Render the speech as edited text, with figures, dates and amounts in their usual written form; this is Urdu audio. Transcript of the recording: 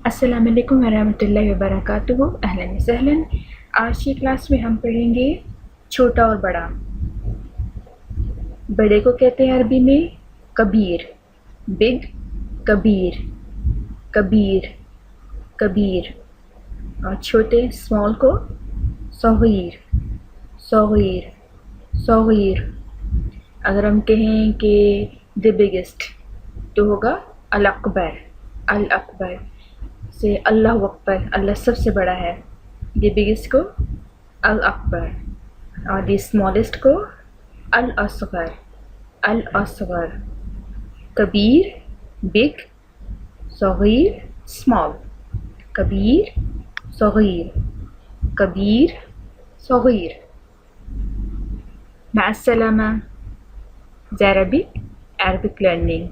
السلام علیکم ورحمۃ اللہ وبرکاتہ، اہلا وسہلا۔ آج کی کلاس میں ہم پڑھیں گے چھوٹا اور بڑا۔ بڑے کو کہتے ہیں عربی میں کبیر، بگ، کبیر، کبیر، کبیر، اور چھوٹے اسمال کو صغیر، صغیر، صغیر۔ اگر ہم کہیں کہ دی بگیسٹ تو ہوگا الاکبر، الاکبر سے اللہ اکبر، اللہ سب سے بڑا ہے۔ دی بگیسٹ کو الاکبر، اور دی اسمالسٹ کو الاصغر، الاصغر۔ کبیر بگ، صغیر اسمال، کبیر صغیر، کبیر صغیر۔ مع السلامة. Arabic learning.